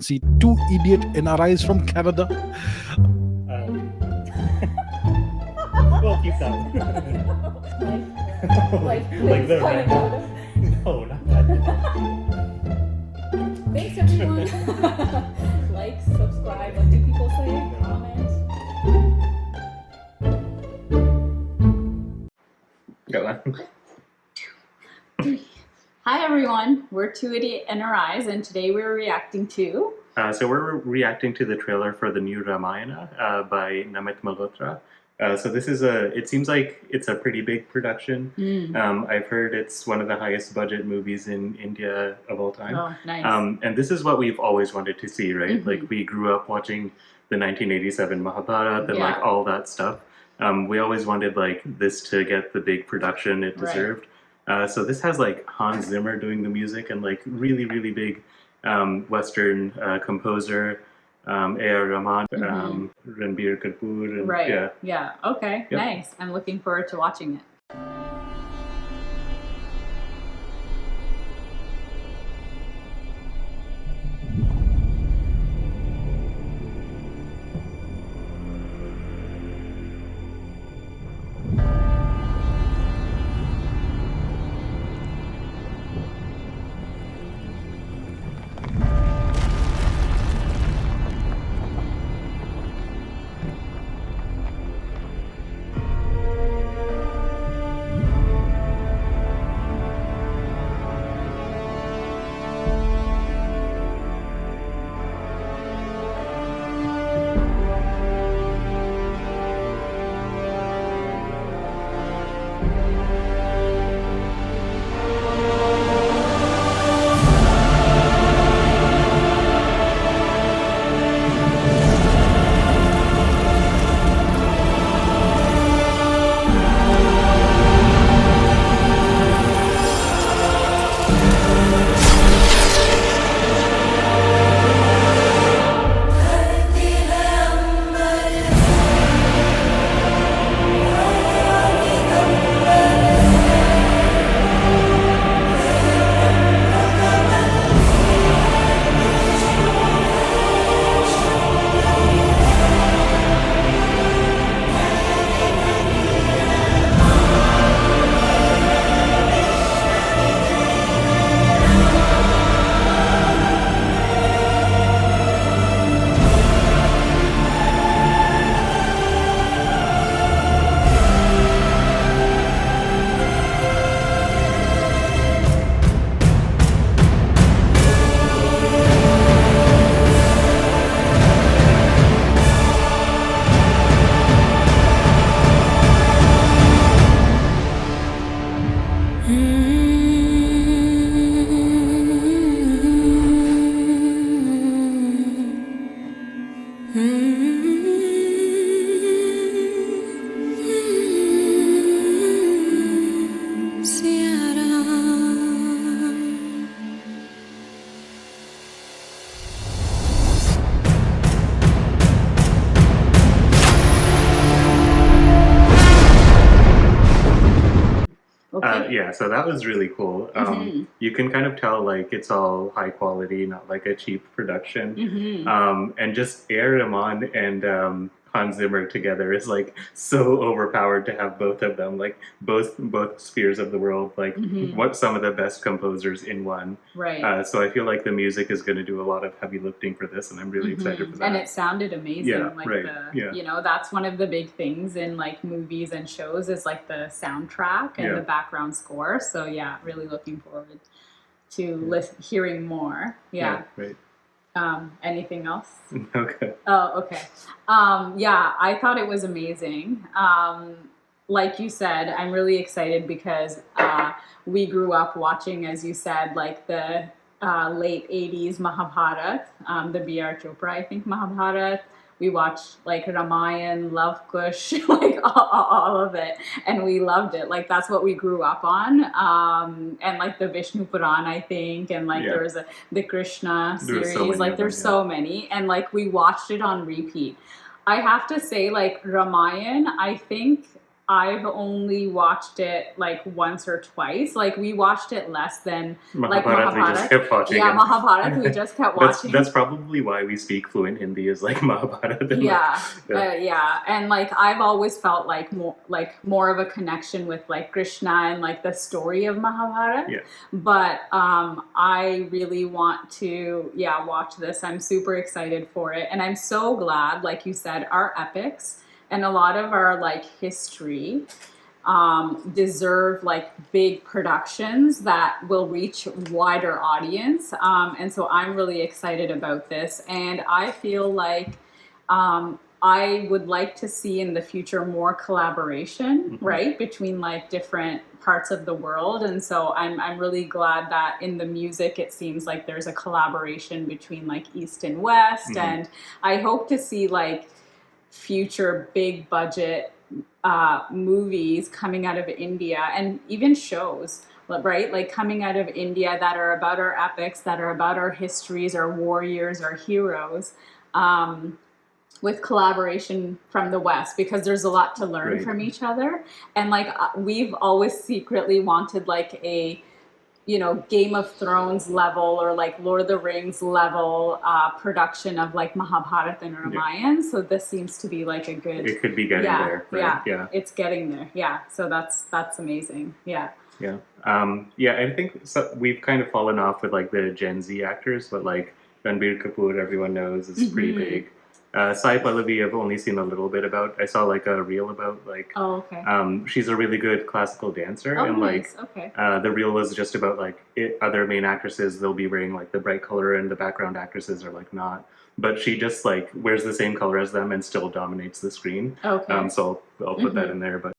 See two idiot NRIs from Canada. Um, we'll keep that one. Like the random. No, not that. Thanks everyone. Like, subscribe. What do people say? Comment. Go on. Hi everyone. We're two idiot NRIs, and today we're reacting to. So we're reacting to the trailer for the new Ramayana by Namit Malhotra. So this is it seems like it's a pretty big production. I've heard it's one of the highest budget movies in India of all time. Oh, nice. And this is what we've always wanted to see, right? Like we grew up watching the 1987 Mahabharata and like all that stuff. We always wanted like this to get the big production it deserved. So this has like Hans Zimmer doing the music and like really, really big Western composer, A.R Rahman, Ranbir Kapoor. And, Yeah. Okay. Yep. Nice. I'm looking forward to watching it. Yeah, so that was really cool. You can kind of tell like it's all high quality, not like a cheap production. And just A.R Rahman and Hans Zimmer together is like so overpowered to have both of them, like both spheres of the world, like what some of the best composers in one. Right. So I feel like the music is going to do a lot of heavy lifting for this, and I'm really excited for that. And it sounded amazing. Yeah, like right. You know, that's one of the big things in like movies and shows is like the soundtrack and the background score. So yeah, really looking forward to hearing more. Yeah. Right. Anything else? Okay. Oh, okay. Yeah, I thought it was amazing. Like you said, I'm really excited because we grew up watching, as you said, like the late 80s Mahabharata, the B.R. Chopra, I think, Mahabharata. We watched like Ramayana, Love Kush, like all of it, and we loved it. Like that's what we grew up on, and like the Vishnu Puran, I think, and like there was the Krishna series. Like there's so many, and like we watched it on repeat. I have to say, like Ramayana, I think I've only watched it like once or twice. Like we watched it less than like Mahabharat, we just kept watching Yeah, it. Mahabharat, we just kept watching. That's probably why we speak fluent Hindi is like Mahabharat. And Yeah, yeah. and like I've always felt like more of a connection with like Krishna and like the story of Mahabharat. Yeah. But I really want to watch this. I'm super excited for it, and I'm so glad, like you said, our epics and a lot of our like history deserve like big productions that will reach wider audience. And so I'm really excited about this, and I feel like I would like to see in the future more collaboration, right, between like different parts of the world. And so I'm really glad that in the music it seems like there's a collaboration between like East and West, and I hope to see like future big budget movies coming out of India, and even shows, right, like coming out of India that are about our epics, that are about our histories, our warriors, our heroes, with collaboration from the West, because there's a lot to learn from each other. And like we've always secretly wanted like a Game of Thrones level or like Lord of the Rings level production of like Mahabharata and Ramayana. So this seems to be like a good. It could be getting there. Right? Yeah, it's getting there. Yeah, so that's amazing. Yeah. Yeah. I think we've kind of fallen off with like the Gen Z actors, but like Ranbir Kapoor, everyone knows, is pretty big. Sai Pallavi, I've only seen a little bit about. I saw like a reel about like. Oh, okay. She's a really good classical dancer, and nice. like the reel was just about like other main actresses. They'll be wearing like the bright color, and the background actresses are like not. But she just like wears the same color as them and still dominates the screen. Okay. So I'll put that in there. But.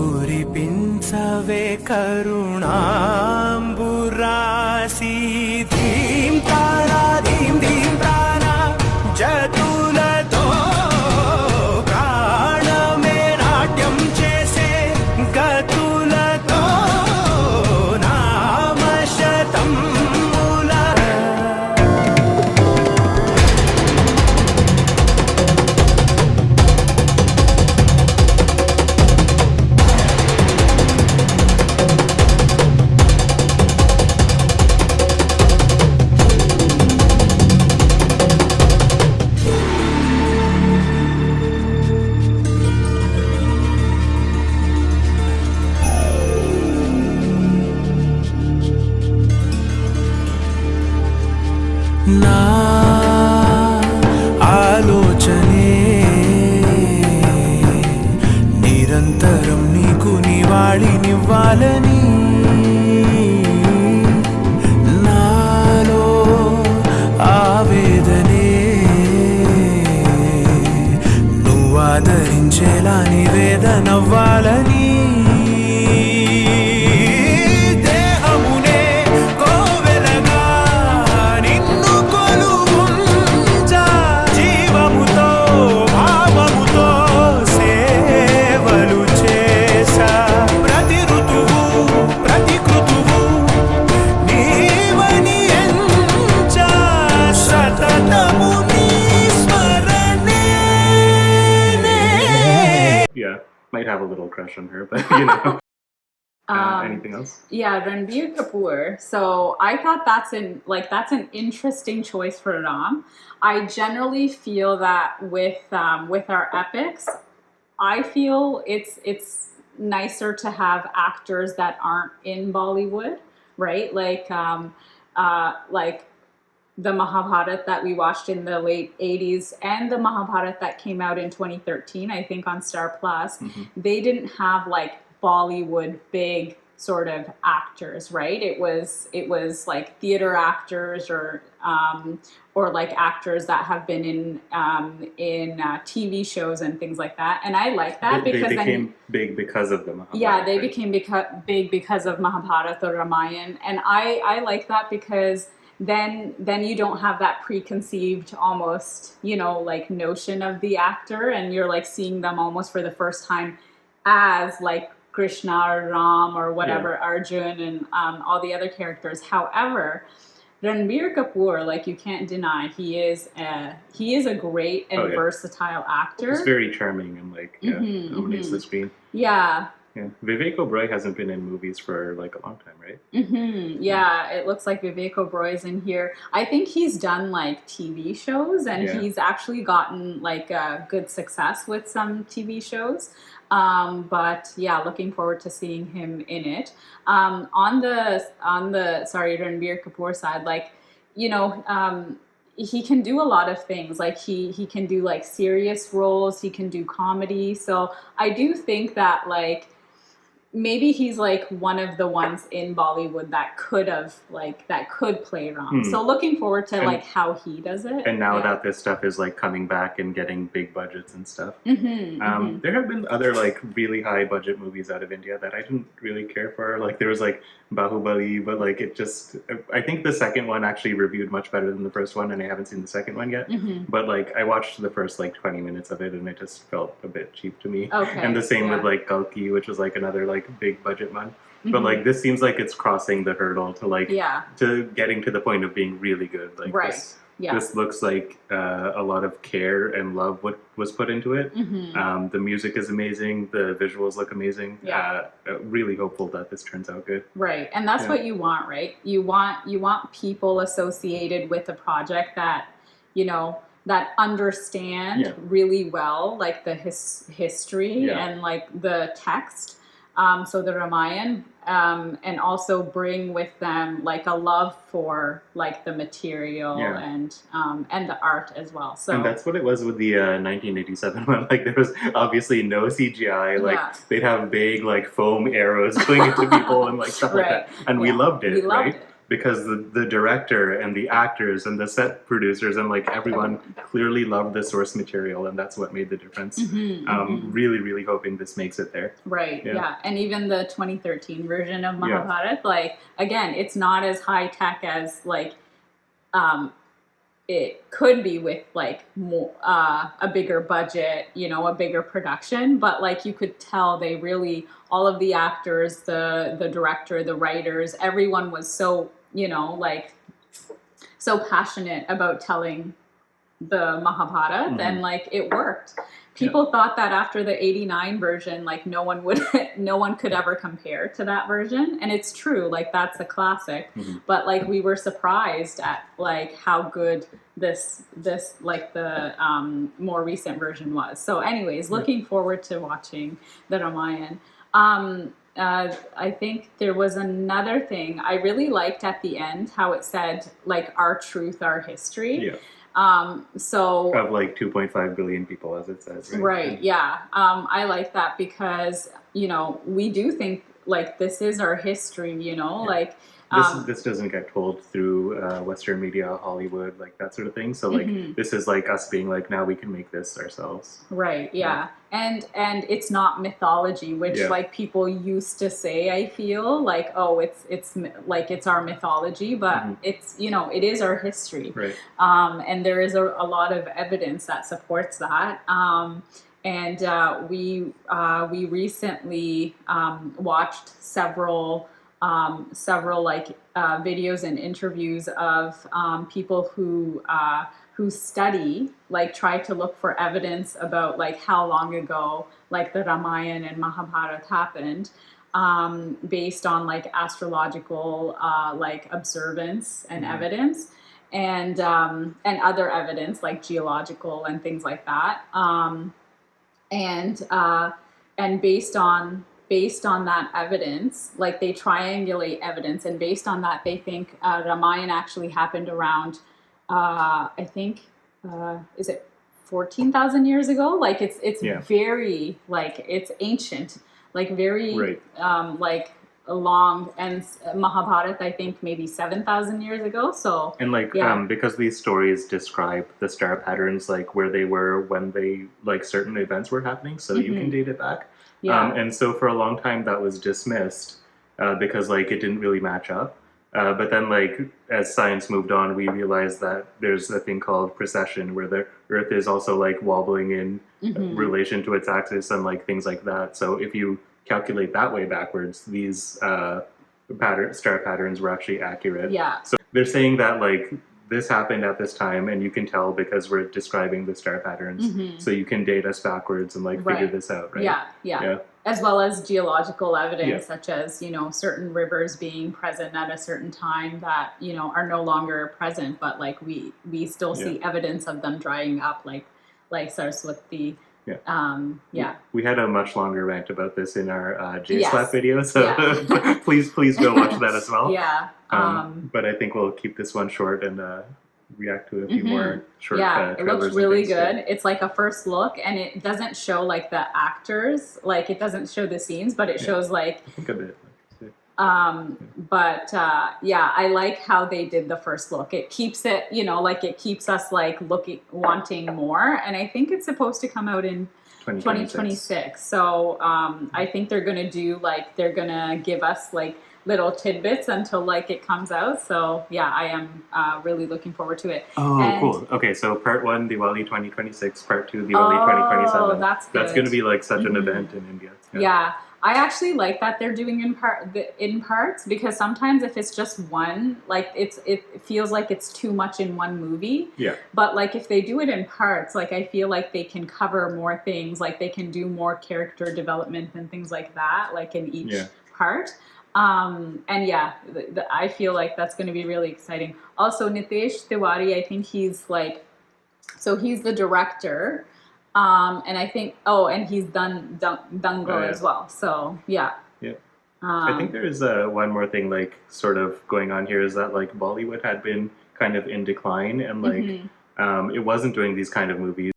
కురిపించవే కరుణాంబురాసి ధీం తారా ధీం ధీం తారా జతులతో ప్రాణమే నాట్యం చేసే గతులతో నామశతం నా ఆలోచనే నిరంతరం నీకు నివాళినివ్వాలని నాలో ఆవేదనే నువ్వు ఆదరించేలా నివేదనవ్వాలని Might have a little crush on her, but anything else? Yeah, Ranbir Kapoor. So I thought that's an interesting choice for Ram. I generally feel that with our epics, I feel it's nicer to have actors that aren't in Bollywood, right? Like the Mahabharat that we watched in the late 80s and the Mahabharat that came out in 2013, I think on Star Plus, they didn't have like Bollywood big sort of actors, right? It was like theater actors or like actors that have been in TV shows and things like that. And I like that because they became big because of the Mahabharata. Yeah, they became big because of Mahabharata or Ramayana, and I like that because then you don't have that preconceived almost, like notion of the actor, and you're like seeing them almost for the first time as like Krishna or Ram or whatever, Arjun and all the other characters. However, Ranbir Kapoor, like you can't deny, he is a great and Oh, yeah. versatile actor. It's very charming and like dominates the screen. Yeah. Yeah, Vivek Oberoi hasn't been in movies for like a long time, right? Yeah, it looks like Vivek Oberoi's in here. I think he's done like TV shows, and he's actually gotten like good success with some TV shows. But yeah, looking forward to seeing him in it. On the Ranbir Kapoor side, like, you know, he can do a lot of things. Like he can do like serious roles, he can do comedy. So I do think that like maybe he's like one of the ones in Bollywood that could play Ram. So looking forward to like how he does it. And now that this stuff is like coming back and getting big budgets and stuff, there have been other like really high budget movies out of India that I didn't really care for. Like there was like Bahubali, but like I think the second one actually reviewed much better than the first one, and I haven't seen the second one yet. But like I watched the first like 20 minutes of it, and it just felt a bit cheap to me. Okay. And the same with like Kalki, which was like another like big budget one. But like this seems like it's crossing the hurdle to like to getting to the point of being really good. Like this looks like a lot of care and love what was put into it. The music is amazing. The visuals look amazing. Really hopeful that this turns out good. Right, and that's what you want, right? You want people associated with a project that, you know, that understand really well like the history and like the text. So the Ramayana, and also bring with them like a love for like the material and the art as well. So and that's what it was with the 1987 one. Like there was obviously no CGI. Like they'd have big like foam arrows going into people and like stuff like that. And we loved it, right? Because the director and the actors and the set producers and like everyone clearly loved the source material, and that's what made the difference. Really, really hoping this makes it there. Right, and even the 2013 version of Mahabharat, like again, it's not as high tech as like it could be with like more a bigger budget, you know, a bigger production, but like you could tell they really, all of the actors, the director, the writers, everyone was so, you know, like so passionate about telling the Mahabharata, and like it worked. People thought that after the 89 version, like no one could ever compare to that version, and it's true, like that's a classic. But like we were surprised at like how good this like the more recent version was. So anyways, looking forward to watching the Ramayana. I think there was another thing I really liked at the end, how it said like our truth, our history. So of like 2.5 billion people, as it says, right? I like that because, you know, we do think like this is our history, you know, like this doesn't get told through Western media, Hollywood, like that sort of thing. So like this is like us being like, now we can make this ourselves. Right. And it's not mythology, which like people used to say, I feel like, oh, it's like it's our mythology, but it's, you know, it is our history. Right. And there is a lot of evidence that supports that. And we recently watched several like videos and interviews of people who study, like try to look for evidence about like how long ago like the Ramayana and Mahabharata happened, based on like astrological like observance and evidence, and other evidence like geological and things like that, and based on that evidence, like they triangulate evidence, and based on that they think Ramayana actually happened around I think is it 14,000 years ago? Like it's very like it's ancient, like very like long, and Mahabharata I think maybe 7,000 years ago. So and like because these stories describe the star patterns, like where they were when they like certain events were happening, so you can date it back. And so for a long time that was dismissed because like it didn't really match up. But then like as science moved on, we realized that there's a thing called precession, where the Earth is also like wobbling in relation to its axis and like things like that. So if you calculate that way backwards, these star patterns were actually accurate. Yeah. So they're saying that like this happened at this time, and you can tell because we're describing the star patterns. So you can date us backwards and like figure this out, right? Yeah. As well as geological evidence, Yeah. such as, you know, certain rivers being present at a certain time that, you know, are no longer present, but like we still see evidence of them drying up, like Saraswati. We had a much longer rant about this in our J Yes. Slap video, so Yeah. please go watch that as well. Yeah. But I think we'll keep this one short and react to a few more short it trailers. looks really good. It's like a first look, and it doesn't show like the actors, like it doesn't show the scenes, but it shows like I think a bit. I like how they did the first look. It keeps it, you know, like it keeps us like wanting more, and I think it's supposed to come out in 2026. So I think they're gonna give us like little tidbits until like it comes out. So yeah, I am really looking forward to it. Cool. Okay, so part 1 Diwali 2026, part 2 Diwali 2027. That's good. That's going to be like such an event in India. Yeah. I actually like that they're doing in parts, because sometimes if it's just one, like it feels like it's too much in one movie. Yeah. But like if they do it in parts, like I feel like they can cover more things, like they can do more character development and things like that, like in each part. I feel like that's going to be really exciting. Also, Nitesh Tiwari, I think he's the director. And I think, and he's done Dango as well. So, yeah. Yeah. I think there is one more thing, like, sort of going on here is that, like, Bollywood had been kind of in decline and, like, it wasn't doing these kind of movies.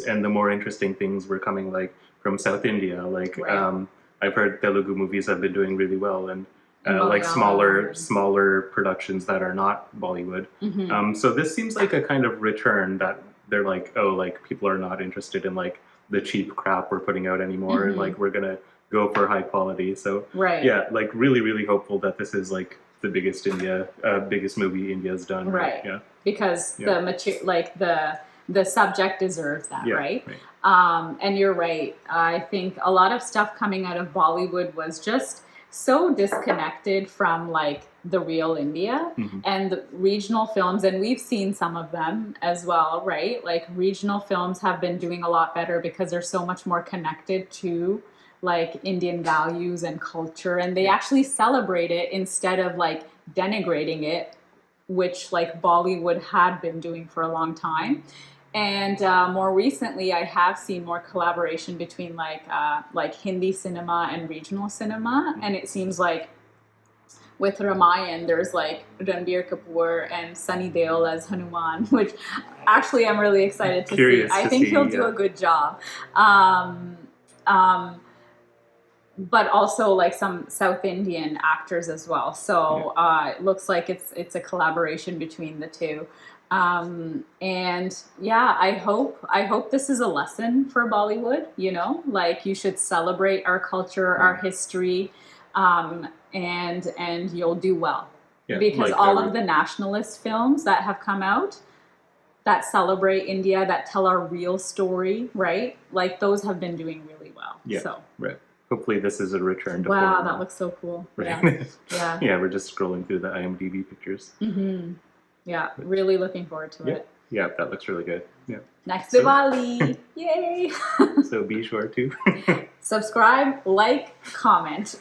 And the more interesting things were coming like from South India. Like I've heard Telugu movies have been doing really well, and like smaller productions that are not Bollywood. So this seems like a kind of return that they're like, oh, like people are not interested in like the cheap crap we're putting out anymore, and like we're gonna go for high quality. So yeah, like really hopeful that this is like the biggest movie India's done. Right. Yeah. Because the material, like the subject deserves that, right? And you're right. I think a lot of stuff coming out of Bollywood was just so disconnected from like the real India and the regional films, and we've seen some of them as well, right? Like regional films have been doing a lot better because they're so much more connected to like Indian values and culture, and they actually celebrate it instead of like denigrating it, which like Bollywood had been doing for a long time. And more recently, I have seen more collaboration between like Hindi cinema and regional cinema, and it seems like with Ramayana, there's like Ranbir Kapoor and Sunny Deol as Hanuman, which actually I'm really excited to see. I think he'll do a good job. But also like some South Indian actors as well. So it looks like it's a collaboration between the two. And yeah, I hope this is a lesson for Bollywood, you know, like you should celebrate our culture, our history, and you'll do well. Because like all of the nationalist films that have come out that celebrate India, that tell our real story, right? Like those have been doing really well. Yeah. So. Right. hopefully this is a return to Wow, form. that looks so cool. Right. Yeah. Yeah. Yeah, we're just scrolling through the IMDb pictures. Mm-hmm. Yeah, really looking forward to it. Yeah, that looks really good. Yeah. Next So- Diwali! Yay! So be sure to. Subscribe, like, comment.